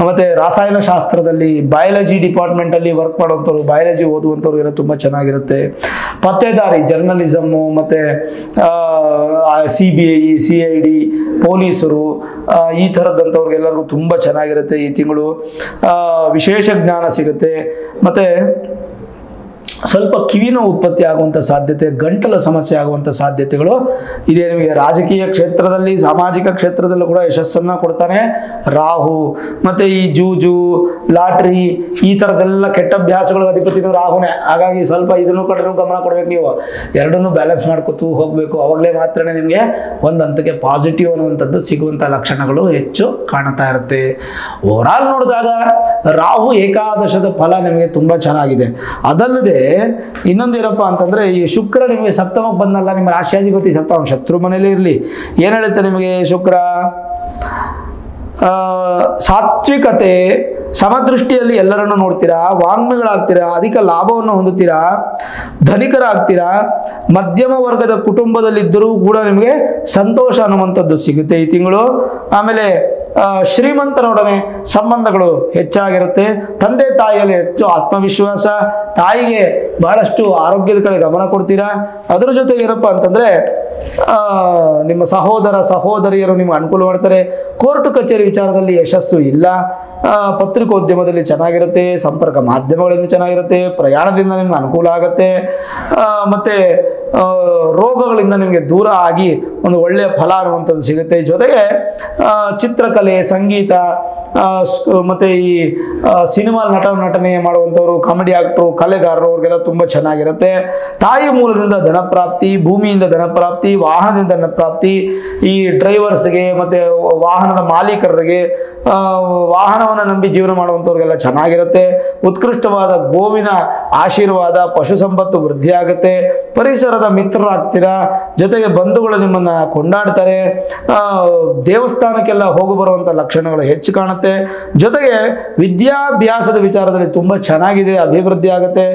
[SPEAKER 1] ಮತ್ತು ರಾಸಾಯನಶಾಸ್ತ್ರದಲ್ಲಿ ಬಯಾಲಜಿ ಡಿಪಾರ್ಟ್ಮೆಂಟಲ್ಲಿ ವರ್ಕ್ ಮಾಡುವಂಥವ್ರು, ಬಯಾಲಜಿ ಓದುವಂಥವ್ರಿಗೆಲ್ಲ ತುಂಬ ಚೆನ್ನಾಗಿರುತ್ತೆ. ಪತ್ತೇದಾರಿ, ಜರ್ನಲಿಸಮ್ಮು, ಮತ್ತು CBI, CID, ಪೊಲೀಸರು, ಈ ಥರದಂಥವ್ರಿಗೆಲ್ಲರಿಗೂ ತುಂಬ ಚೆನ್ನಾಗಿರುತ್ತೆ ಈ ತಿಂಗಳು. ವಿಶೇಷ ಜ್ಞಾನ ಸಿಗುತ್ತೆ. ಮತ್ತು ಸ್ವಲ್ಪ ಕಿವಿನ ಉತ್ಪತ್ತಿ ಆಗುವಂಥ ಸಾಧ್ಯತೆ, ಗಂಟಲ ಸಮಸ್ಯೆ ಆಗುವಂಥ ಸಾಧ್ಯತೆಗಳು ಇದೆ ನಿಮಗೆ. ರಾಜಕೀಯ ಕ್ಷೇತ್ರದಲ್ಲಿ, ಸಾಮಾಜಿಕ ಕ್ಷೇತ್ರದಲ್ಲೂ ಕೂಡ ಯಶಸ್ಸನ್ನು ಕೊಡ್ತಾನೆ ರಾಹು. ಮತ್ತು ಈ ಜೂಜು, ಲಾಟ್ರಿ, ಈ ಥರದ್ದೆಲ್ಲ ಕೆಟ್ಟ ಅಭ್ಯಾಸಗಳು ಅಧಿಪತಿನೂ ರಾಹುನೇ. ಹಾಗಾಗಿ ಸ್ವಲ್ಪ ಇದನ್ನು ಕಡೆನೂ ಗಮನ ಕೊಡಬೇಕು. ನೀವು ಎರಡನ್ನೂ ಬ್ಯಾಲೆನ್ಸ್ ಮಾಡ್ಕೊತು ಹೋಗಬೇಕು. ಅವಾಗಲೇ ಮಾತ್ರ ನಿಮಗೆ ಒಂದು ಹಂತಕ್ಕೆ ಪಾಸಿಟಿವ್ ಅನ್ನುವಂಥದ್ದು ಸಿಗುವಂಥ ಲಕ್ಷಣಗಳು ಹೆಚ್ಚು ಕಾಣ್ತಾ ಇರುತ್ತೆ. ಓವರಾಲ್ ನೋಡಿದಾಗ ರಾಹು ಏಕಾದಶದ ಫಲ ನಿಮಗೆ ತುಂಬ ಚೆನ್ನಾಗಿದೆ. ಅದಲ್ಲದೆ ಇನ್ನೊಂದು ಏನಪ್ಪ ಅಂತಂದ್ರೆ, ಈ ಶುಕ್ರ ನಿಮಗೆ ಸಪ್ತಮಕ್ಕೆ ಬಂದಲ್ಲ, ನಿಮ್ಮ ರಾಶಿಯಾಧಿಪತಿ ಸಪ್ತಮ ಶತ್ರು ಮನೇಲಿ ಇರಲಿ. ಏನ್ ಹೇಳುತ್ತೆ ನಿಮಗೆ ಶುಕ್ರ? ಸಾತ್ವಿಕತೆ, ಸಮದೃಷ್ಟಿಯಲ್ಲಿ ಎಲ್ಲರನ್ನು ನೋಡ್ತೀರಾ, ವಾಗ್ಮಿಗಳಾಗ್ತೀರಾ, ಅಧಿಕ ಲಾಭವನ್ನು ಹೊಂದುತ್ತೀರಾ, ಧನಿಕರಾಗ್ತೀರಾ, ಮಧ್ಯಮ ವರ್ಗದ ಕುಟುಂಬದಲ್ಲಿದ್ದರೂ ಕೂಡ ನಿಮಗೆ ಸಂತೋಷ ಅನ್ನುವಂಥದ್ದು ಸಿಗುತ್ತೆ ಈ ತಿಂಗಳು. ಆಮೇಲೆ ಶ್ರೀಮಂತರೊಡನೆ ಸಂಬಂಧಗಳು ಹೆಚ್ಚಾಗಿರುತ್ತೆ. ತಂದೆ ತಾಯಿಯಲ್ಲಿ ಹೆಚ್ಚು ಆತ್ಮವಿಶ್ವಾಸ, ತಾಯಿಗೆ ಬಹಳಷ್ಟು ಆರೋಗ್ಯದ ಕಡೆ ಗಮನ ಕೊಡ್ತೀರಾ. ಅದರ ಜೊತೆಗೆ ಏನಪ್ಪ ಅಂತಂದ್ರೆ ನಿಮ್ಮ ಸಹೋದರ ಸಹೋದರಿಯರು ನಿಮ್ಗೆ ಅನುಕೂಲ ಮಾಡ್ತಾರೆ. ಕೋರ್ಟ್ ಕಚೇರಿ ವಿಚಾರದಲ್ಲಿ ಯಶಸ್ಸು ಇಲ್ಲ. ಪತ್ರಿಕೋದ್ಯಮದಲ್ಲಿ ಚೆನ್ನಾಗಿರುತ್ತೆ, ಸಂಪರ್ಕ ಮಾಧ್ಯಮಗಳಲ್ಲಿ ಚೆನ್ನಾಗಿರುತ್ತೆ, ಪ್ರಯಾಣದಿಂದ ನಿಮ್ಗೆ ಅನುಕೂಲ ಆಗುತ್ತೆ. ಮತ್ತೆ ರೋಗಗಳಿಂದ ನಿಮಗೆ ದೂರ ಆಗಿ ಒಂದು ಒಳ್ಳೆಯ ಫಲ ಅನ್ನುವಂಥದ್ದು ಸಿಗುತ್ತೆ. ಜೊತೆಗೆ ಚಿತ್ರಕಲೆ, ಸಂಗೀತ, ಮತ್ತೆ ಈ ಸಿನಿಮಾ ನಟನೆ ಮಾಡುವಂಥವ್ರು, ಕಾಮಿಡಿ ಆಕ್ಟರು, ಕಲೆಗಾರರು, ಅವ್ರಿಗೆಲ್ಲ ತುಂಬ ಚೆನ್ನಾಗಿರುತ್ತೆ. ತಾಯಿ ಮೂಲದಿಂದ ಧನಪ್ರಾಪ್ತಿ, ಭೂಮಿಯಿಂದ ಧನಪ್ರಾಪ್ತಿ, ವಾಹನದಿಂದ ಧನಪ್ರಾಪ್ತಿ. ಈ ಡ್ರೈವರ್ಸ್ಗೆ ಮತ್ತೆ ವಾಹನದ ಮಾಲೀಕರಿಗೆ, ವಾಹನವನ್ನು ನಂಬಿ ಜೀವನ ಮಾಡುವಂಥವ್ರಿಗೆಲ್ಲ ಚೆನ್ನಾಗಿರುತ್ತೆ. ಉತ್ಕೃಷ್ಟವಾದ ಗೋವಿನ ಆಶೀರ್ವಾದ, ಪಶು ಸಂಪತ್ತು ವೃದ್ಧಿ ಆಗುತ್ತೆ. ಪರಿಸರದ ಮಿತ್ರರಾಗ್ತೀರಾ. ಜೊತೆಗೆ ಬಂಧುಗಳು ನಿಮ್ಮನ್ನ ಕೊಂಡಾಡ್ತಾರೆ. ದೇವಸ್ಥಾನಕ್ಕೆಲ್ಲ ಹೋಗಿ ಬರುವಂತ ಲಕ್ಷಣಗಳು ಹೆಚ್ಚು ಕಾಣುತ್ತೆ. ಜೊತೆಗೆ ವಿದ್ಯಾಭ್ಯಾಸದ ವಿಚಾರದಲ್ಲಿ ತುಂಬಾ ಚೆನ್ನಾಗಿದೆ, ಅಭಿವೃದ್ಧಿ ಆಗುತ್ತೆ.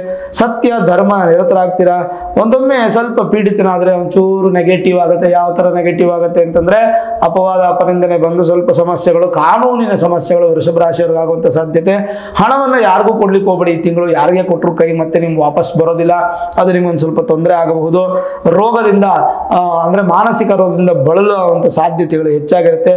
[SPEAKER 1] ಸತ್ಯ ಧರ್ಮ ನಿರತರಾಗ್ತೀರಾ. ಒಂದೊಮ್ಮೆ ಸ್ವಲ್ಪ ಪೀಡಿತನಾದ್ರೆ ಒಂಚೂರು ನೆಗೆಟಿವ್ ಆಗುತ್ತೆ. ಯಾವ ತರ ನೆಗೆಟಿವ್ ಆಗುತ್ತೆ ಅಂತಂದ್ರೆ ಅಪವಾದ ಅಪನಿಂದನೆ ಬಂದು ಸ್ವಲ್ಪ ಸಮಸ್ಯೆಗಳು, ಕಾನೂನಿನ ಸಮಸ್ಯೆಗಳು ವೃಷಭ ರಾಶಿಯವರಿಗೆ ಆಗುವಂತ ಸಾಧ್ಯತೆ. ಹಣವನ್ನ ಯಾರಿಗೂ ಕೊಡ್ಲಿಕ್ಕೆ ಹೋಗ್ಬೇಡಿ. ಈ ತಿಂಗಳು ಯಾರಿಗೆ ಕೊಟ್ಟರು ಕೈ ಮತ್ತೆ ನಿಮ್ಗೆ ವಾಪಸ್ ಬರೋದಿಲ್ಲ. ಅದು ನಿಮ್ಗೆ ಒಂದು ಸ್ವಲ್ಪ ತೊಂದರೆ ಆಗಬಹುದು. ರೋಗದಿಂದ ಅಂದ್ರೆ ಮಾನಸಿಕ ರೋಗದಿಂದ ಬಳಲುವಂತ ಸಾಧ್ಯತೆಗಳು ಹೆಚ್ಚಾಗಿರುತ್ತೆ.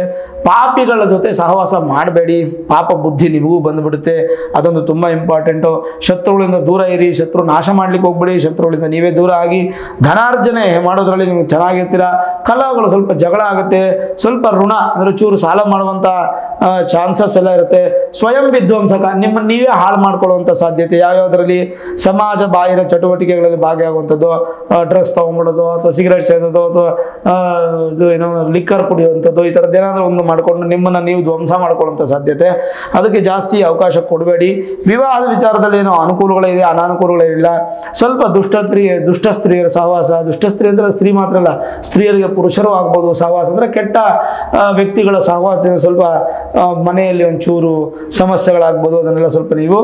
[SPEAKER 1] ಪಾಪಿಗಳ ಜೊತೆ ಸಹವಾಸ ಮಾಡಬೇಡಿ, ಪಾಪ ಬುದ್ಧಿ ನಿಮಗೂ ಬಂದ್ಬಿಡುತ್ತೆ. ಅದೊಂದು ತುಂಬಾ ಇಂಪಾರ್ಟೆಂಟು. ಶತ್ರುಗಳಿಂದ ದೂರ ಇರಿ, ಶತ್ರು ನಾಶ ಮಾಡ್ಲಿಕ್ಕೆ ಹೋಗ್ಬೇಡಿ. ಶತ್ರುಗಳಿಂದ ನೀವೇ ದೂರ ಆಗಿ ಧನಾರ್ಜನೆ ಮಾಡೋದ್ರಲ್ಲಿ ನೀವು ಚೆನ್ನಾಗಿರ್ತೀರಾ. ಕಲಹಗಳು ಸ್ವಲ್ಪ ಜಗಳ ಆಗುತ್ತೆ. ಸ್ವಲ್ಪ ಋಣ ಅಂದ್ರೆ ಚೂರು ಸಾಲ ಮಾಡುವಂತ ಚಾನ್ಸಸ್ ಎಲ್ಲ ಇರುತ್ತೆ. ಸ್ವಯಂ ವಿಧ್ವಂಸಕ, ನಿಮ್ಮನ್ನು ನೀವೇ ಹಾಳು ಮಾಡ್ಕೊಳ್ಳುವಂತ ಸಾಧ್ಯತೆ. ಯಾವ್ಯಾವುದರಲ್ಲಿ ಸಮಾಜ ಬಾಹಿರ ಚಟುವಟಿಕೆಗಳಲ್ಲಿ ಭಾಗಿಯಾಗುವಂಥದ್ದು, ಡ್ರಗ್ಸ್ ತಗೊಂಡ್ಬಿಡೋದು, ಅಥವಾ ಸಿಗರೇಟ್ ಸೇದೋದು, ಅಥವಾ ಏನೋ ಲಿಕ್ಕರ್ ಕುಡಿಯುವಂಥದ್ದು, ಈ ಥರದ್ದು ಏನಾದರೂ ಒಂದು ಮಾಡಿಕೊಂಡು ನಿಮ್ಮನ್ನು ನೀವು ಧ್ವಂಸ ಮಾಡ್ಕೊಳ್ಳುವಂಥ ಸಾಧ್ಯತೆ. ಅದಕ್ಕೆ ಜಾಸ್ತಿ ಅವಕಾಶ ಕೊಡಬೇಡಿ. ವಿವಾಹದ ವಿಚಾರದಲ್ಲಿ ಏನೋ ಅನುಕೂಲಗಳಿದೆ, ಅನಾನುಕೂಲಗಳಿಲ್ಲ. ಸ್ವಲ್ಪ ದುಷ್ಟ ಸ್ತ್ರೀಯರ ಸಹವಾಸ, ದುಷ್ಟ ಸ್ತ್ರೀ ಅಂದರೆ ಸ್ತ್ರೀ ಮಾತ್ರ ಅಲ್ಲ, ಸ್ತ್ರೀಯರಿಗೆ ಪುರುಷರು ಆಗ್ಬೋದು ಸಹವಾಸ. ಅಂದರೆ ಕೆಟ್ಟ ವ್ಯಕ್ತಿಗಳ ಸಹವಾಸದಿಂದ ಸ್ವಲ್ಪ ಮನೆಯಲ್ಲಿ ಒಂಚೂರು ಸಮಸ್ಯೆಗಳಾಗ್ಬೋದು. ಅದನ್ನೆಲ್ಲ ಸ್ವಲ್ಪ ನೀವು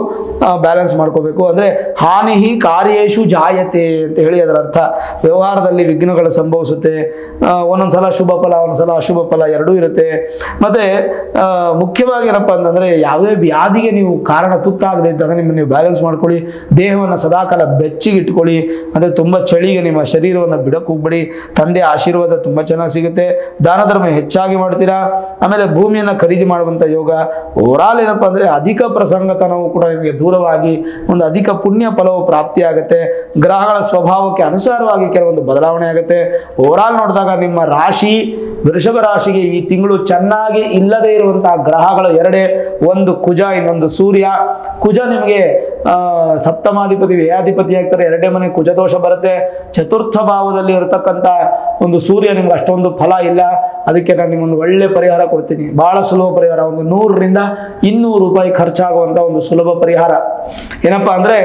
[SPEAKER 1] ಬ್ಯಾಲೆನ್ಸ್ ಮಾಡ್ಕೋಬೇಕು. ಅಂದರೆ ಹಾನಿ ಕಾರ್ಯೇಶು ಜಾಯತೆ ಅಂತ ಹೇಳಿ ಅದರ ಅರ್ಥ. ವ್ಯವಹಾರದಲ್ಲಿ ವಿಘ್ನಗಳು ಸಂಭವಿಸುತ್ತೆ. ಒಂದೊಂದ್ಸಲ ಶುಭ ಫಲ, ಒಂದೊಂದ್ಸಲ ಅಶುಭ ಫಲ ಎರಡೂ ಇರುತ್ತೆ. ಮತ್ತೆ ಮುಖ್ಯವಾಗಿ ಏನಪ್ಪಾ ಅಂತಂದ್ರೆ ಯಾವುದೇ ವ್ಯಾಧಿಗೆ ನೀವು ಕಾರಣ ತುತ್ತಾಗದೆ ಇದ್ದಾಗ ನಿಮ್ಮನ್ನು ನೀವು ಬ್ಯಾಲೆನ್ಸ್ ಮಾಡ್ಕೊಳ್ಳಿ. ದೇಹವನ್ನು ಸದಾಕಾಲ ಬೆಚ್ಚಿಗಿಟ್ಕೊಳ್ಳಿ. ಅಂದ್ರೆ ತುಂಬಾ ಚಳಿಗೆ ನಿಮ್ಮ ಶರೀರವನ್ನು ಬಿಡಕ್ಕೆ ಹೋಗ್ಬೇಡಿ. ತಂದೆ ಆಶೀರ್ವಾದ ತುಂಬಾ ಚೆನ್ನಾಗಿ ಸಿಗುತ್ತೆ. ದಾನ ಧರ್ಮ ಹೆಚ್ಚಾಗಿ ಮಾಡ್ತೀರಾ. ಆಮೇಲೆ ಭೂಮಿಯನ್ನ ಖರೀದಿ ಮಾಡುವಂತ ಯೋಗ. ಓವರಾಲ್ ಏನಪ್ಪಾ ಅಂದ್ರೆ ಅಧಿಕ ಪ್ರಸಂಗತನವು ಕೂಡ ನಿಮಗೆ ದೂರವಾಗಿ ಒಂದು ಅಧಿಕ ಪುಣ್ಯ ಫಲವು ಪ್ರಾಪ್ತಿ ಆಗುತ್ತೆ. ಗ್ರಹಗಳ ಸ್ವಭಾವಕ್ಕೆ ಅನುಸಾರವಾಗಿ ಕೆಲವೊಂದು ಬದಲಾವಣೆ ಆಗುತ್ತೆ. ಓವರಾಲ್ ನೋಡಿದಾಗ ನಿಮ್ಮ ರಾಶಿ ವೃಷಭ ರಾಶಿಗೆ ಈ ತಿಂಗಳು ಚೆನ್ನಾಗಿ ಇಲ್ಲದೆ ಇರುವಂತಹ ಗ್ರಹಗಳು ಎರಡೇ. ಒಂದು ಕುಜ, ಇನ್ನೊಂದು ಸೂರ್ಯ. ಕುಜ ನಿಮಗೆ ಸಪ್ತಮಾಧಿಪತಿ ವ್ಯಯಾಧಿಪತಿ ಆಗ್ತಾರೆ. ಎರಡೇ ಮನೆ ಕುಜ ದೋಷ ಬರುತ್ತೆ. ಚತುರ್ಥ ಭಾವದಲ್ಲಿ ಇರತಕ್ಕಂಥ ಒಂದು ಸೂರ್ಯ ನಿಮ್ಗೆ ಅಷ್ಟೊಂದು ಫಲ ಇಲ್ಲ. ಅದಕ್ಕೆ ನಾನು ನಿಮ್ಮೊಂದು ಒಳ್ಳೆ ಪರಿಹಾರ ಕೊಡ್ತೀನಿ. ಬಹಳ ಸುಲಭ ಪರಿಹಾರ. ಒಂದು 100 ರಿಂದ 200 ರೂಪಾಯಿ ಖರ್ಚಾಗುವಂತ ಒಂದು ಸುಲಭ ಪರಿಹಾರ ಏನಪ್ಪಾ ಅಂದ್ರೆ,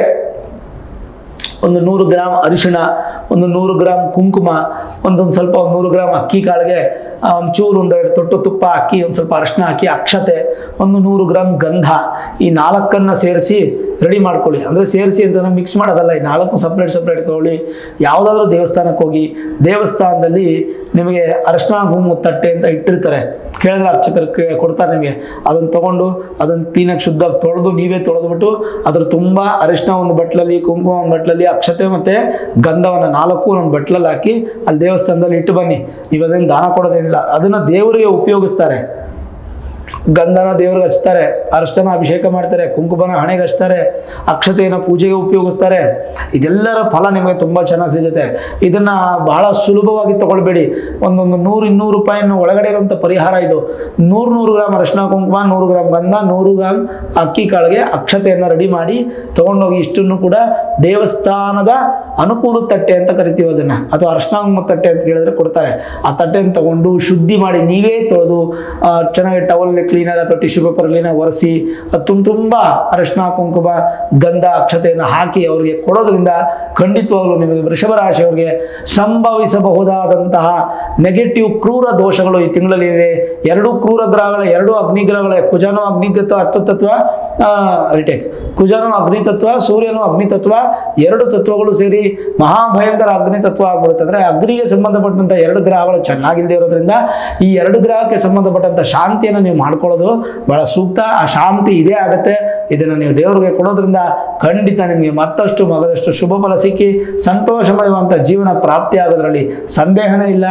[SPEAKER 1] ಒಂದು 100 ಗ್ರಾಮ್ ಅರಿಶಿಣ, ಒಂದು 100 ಗ್ರಾಮ್ ಕುಂಕುಮ, ಒಂದೊಂದು ಸ್ವಲ್ಪ 100 ಗ್ರಾಮ್ ಅಕ್ಕಿ ಕಾಳಿಗೆ ಒಂಚೂರು ಒಂದೆರಡು ತೊಟ್ಟು ತುಪ್ಪ ಹಾಕಿ, ಒಂದು ಸ್ವಲ್ಪ ಅರಿಶಿಣ ಹಾಕಿ, ಅಕ್ಷತೆ, ಒಂದು 100 ಗ್ರಾಮ್ ಗಂಧ, ಈ 4 ಸೇರಿಸಿ ರೆಡಿ ಮಾಡ್ಕೊಳ್ಳಿ. ಅಂದರೆ ಸೇರಿಸಿ ಅಂತ ಮಿಕ್ಸ್ ಮಾಡೋದಲ್ಲ, ಈ 4 ಸಪ್ರೇಟ್ ತಗೊಳ್ಳಿ. ಯಾವುದಾದ್ರೂ ದೇವಸ್ಥಾನಕ್ಕೆ ಹೋಗಿ, ದೇವಸ್ಥಾನದಲ್ಲಿ ನಿಮಗೆ ಅರಿಶಿಣ ಕುಂಕುಮ ತಟ್ಟೆ ಅಂತ ಇಟ್ಟಿರ್ತಾರೆ, ಕೇಳಿದ್ರೆ ಅರ್ಚಕರಿಗೆ ಕೊಡ್ತಾರೆ ನಿಮಗೆ. ಅದನ್ನು ತಗೊಂಡು ಅದನ್ನು ಕ್ಲೀನಾಗಿ ಶುದ್ಧವಾಗಿ ತೊಳೆದು, ನೀವೇ ತೊಳೆದ್ಬಿಟ್ಟು ಅದ್ರ ತುಂಬ ಅರಿಶಿಣ ಒಂದು ಬಟ್ಲಲ್ಲಿ, ಕುಂಕುಮ ಒಂದು ಬಟ್ಲಲ್ಲಿ, ಅಕ್ಷತೆ ಮತ್ತು ಗಂಧವನ್ನು 4 ಒಂದು ಬಟ್ಲಲ್ಲಿ ಹಾಕಿ ಅಲ್ಲಿ ದೇವಸ್ಥಾನದಲ್ಲಿ ಇಟ್ಟು ಬನ್ನಿ. ನೀವು ಅದನ್ನು ದಾನ ಕೊಡೋದೇನಿಲ್ಲ, ಅದನ್ನು ದೇವರಿಗೆ ಉಪಯೋಗಿಸ್ತಾರೆ. ಗಂಧನ ದೇವರಿಗೆ ಹಚ್ತಾರೆ, ಅರಿಶಿನ ಅಭಿಷೇಕ ಮಾಡ್ತಾರೆ, ಕುಂಕುಮನ ಹಣೆಗೆ ಹಚ್ತಾರೆ, ಅಕ್ಷತೆಯನ್ನು ಪೂಜೆಗೆ ಉಪಯೋಗಿಸ್ತಾರೆ. ಇದೆಲ್ಲರ ಫಲ ನಿಮಗೆ ತುಂಬ ಚೆನ್ನಾಗಿ ಸಿಗುತ್ತೆ. ಇದನ್ನ ಬಹಳ ಸುಲಭವಾಗಿ ತಗೊಳ್ಬೇಡಿ. ಒಂದೊಂದು 100-200 ರೂಪಾಯಿನ ಒಳಗಡೆ ಇರುವಂಥ ಪರಿಹಾರ ಇದು. 100 ಗ್ರಾಮ್ ಅರಿಶಿನ ಕುಂಕುಮ, 100 ಗ್ರಾಮ್ ಗಂಧ, 100 ಗ್ರಾಮ್ ಅಕ್ಕಿ ಕಾಳಿಗೆ ಅಕ್ಷತೆಯನ್ನು ರೆಡಿ ಮಾಡಿ ತಗೊಂಡೋಗಿ ಇಷ್ಟನ್ನು ಕೂಡ ದೇವಸ್ಥಾನದ ಅನುಕೂಲ ತಟ್ಟೆ ಅಂತ ಕರಿತೀವಿ ಅದನ್ನ, ಅಥವಾ ಅರಿಶಿನ ಕುಂಕುಮ ತಟ್ಟೆ ಅಂತ ಹೇಳಿದ್ರೆ ಕೊಡ್ತಾರೆ. ಆ ತಟ್ಟೆಯನ್ನು ತಗೊಂಡು ಶುದ್ಧಿ ಮಾಡಿ ನೀವೇ ತೊಳೆದು ಚೆನ್ನಾಗಿ ಟವಲ್ ಅವ್ರಿಗೆ ಕ್ಲೀನಾಗಿ ಅಥವಾ ಟಿಶ್ಯೂ ಪೇಪರ್ ಕ್ಲೀನಾಗಿ ಒರೆಸಿ ಅದು ತುಂಬ ಅರಿಶಿನ ಕುಂಕುಮ ಗಂಧ ಅಕ್ಷತೆಯನ್ನು ಹಾಕಿ ಅವರಿಗೆ ಕೊಡೋದ್ರಿಂದ ಖಂಡಿತವಾಗ್ಲೂ ನಿಮಗೆ ವೃಷಭ ರಾಶಿಯವರಿಗೆ ಸಂಭವಿಸಬಹುದಾದಂತಹ ನೆಗೆಟಿವ್ ಕ್ರೂರ ದೋಷಗಳು ಈ ತಿಂಗಳಲ್ಲಿ ಇದೆ. ಎರಡು ಕ್ರೂರ ಗ್ರಹಗಳ, ಎರಡು ಅಗ್ನಿಗ್ರಹಗಳ, ಕುಜನು ಅಗ್ನಿತತ್ವ ಅತ್ವತತ್ವ ರಿಟೇಕ್ ಕುಜನು ಅಗ್ನಿತತ್ವ, ಸೂರ್ಯನು ಅಗ್ನಿತತ್ವ, ಎರಡು ತತ್ವಗಳು ಸೇರಿ ಮಹಾಭಯಂಕರ ಅಗ್ನಿತತ್ವ ಆಗ್ಬಿಡುತ್ತೆ. ಅಂದ್ರೆ ಅಗ್ನಿಗೆ ಸಂಬಂಧಪಟ್ಟಂತ ಎರಡು ಗ್ರಹಗಳು ಚೆನ್ನಾಗಿಲ್ಲದೆ ಇರೋದ್ರಿಂದ ಈ ಎರಡು ಗ್ರಹಕ್ಕೆ ಸಂಬಂಧಪಟ್ಟಂತ ಶಾಂತಿಯನ್ನು ನೀವು ಮಾಡ್ಕೊಳ್ಳೋದು ಬಹಳ ಸೂಕ್ತ. ಆ ಶಾಂತಿ ಇದೇ ಆಗುತ್ತೆ. ಇದನ್ನು ನೀವು ದೇವರಿಗೆ ಕೊಡೋದ್ರಿಂದ ಖಂಡಿತ ನಿಮಗೆ ಮತ್ತಷ್ಟು ಮಗದಷ್ಟು ಶುಭ ಫಲ ಸಿಕ್ಕಿ ಸಂತೋಷಮಯವಂತ ಜೀವನ ಪ್ರಾಪ್ತಿ ಆಗೋದ್ರಲ್ಲಿ ಸಂದೇಹನೇ ಇಲ್ಲ.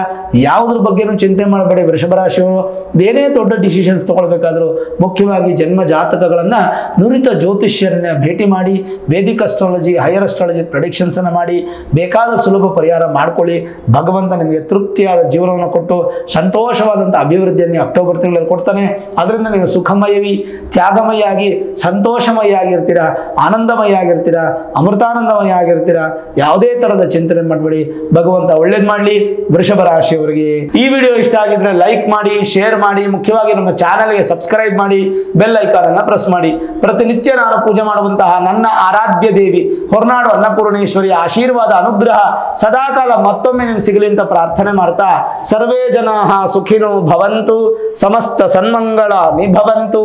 [SPEAKER 1] ಯಾವುದ್ರ ಬಗ್ಗೆನೂ ಚಿಂತೆ ಮಾಡಬೇಡಿ ವೃಷಭ ರಾಶಿಯವರು. ಏನೇ ದೊಡ್ಡ ಡಿಸಿಷನ್ಸ್ ತಗೊಳ್ಬೇಕಾದ್ರೂ ಮುಖ್ಯವಾಗಿ ಜನ್ಮ ಜಾತಕಗಳನ್ನ ನುರಿತ ಜ್ಯೋತಿಷ್ಯರನ್ನ ಭೇಟಿ ಮಾಡಿ Vedic astrology, higher astrology predictions ಅನ್ನು ಮಾಡಿ ಬೇಕಾದ ಸುಲಭ ಪರಿಹಾರ ಮಾಡ್ಕೊಳ್ಳಿ. ಭಗವಂತ ನಿಮಗೆ ತೃಪ್ತಿಯಾದ ಜೀವನವನ್ನು ಕೊಟ್ಟು ಸಂತೋಷವಾದಂಥ ಅಭಿವೃದ್ಧಿಯನ್ನು ಅಕ್ಟೋಬರ್ ತಿಂಗಳಲ್ಲಿ ಕೊಡ್ತಾನೆ. ಅದರಿಂದ ನೀವು ಸುಖಮಯವಿ, ತ್ಯಾಗಮಯ ಆಗಿ, ಸಂತೋಷಮಯ ಆಗಿರ್ತೀರಾ, ಆನಂದಮಯ ಆಗಿರ್ತೀರಾ, ಅಮೃತಾನಂದಮಯ ಆಗಿರ್ತೀರಾ. ಯಾವುದೇ ತರಹದ ಚಿಂತನೆ ಮಾಡಬೇಡಿ. ಭಗವಂತ ಒಳ್ಳೇದು ಮಾಡಲಿ ವೃಷಭ ರಾಶಿಯವರಿಗೆ. ಈ ವಿಡಿಯೋ ಇಷ್ಟ ಆಗಿದ್ರೆ ಲೈಕ್ ಮಾಡಿ, ಶೇರ್ ಮಾಡಿ, ಮುಖ್ಯವಾಗಿ ನಮ್ಮ ಚಾನೆಲ್ಗೆ ಸಬ್ಸ್ಕ್ರೈಬ್ ಮಾಡಿ, ಬೆಲ್ ಐಕಾನ್ ಅನ್ನು ಪ್ರೆಸ್ ಮಾಡಿ. ಪ್ರತಿನಿತ್ಯ ನಾನು ಪೂಜೆ ಮಾಡುವಂತಹ ನನ್ನ ಆರಾಧ್ಯ ದೇವಿ ಹೊರನಾಡು ಅನ್ನಪೂರ್ಣೇಶ್ವರಿಯ ಆಶೀರ್ವಾದ ಅನುಗ್ರಹ ಸದಾಕಾಲ ಮತ್ತೊಮ್ಮೆ ನಿಮ್ಗೆ ಸಿಗಲಿ ಅಂತ ಪ್ರಾರ್ಥನೆ ಮಾಡ್ತಾ ಸರ್ವೇ ಜನಾಃ ಸುಖಿನೋ ಭವಂತು, ಸಮಸ್ತ ಸನ್ಮಂಗಳ ನಿಭವಂತು.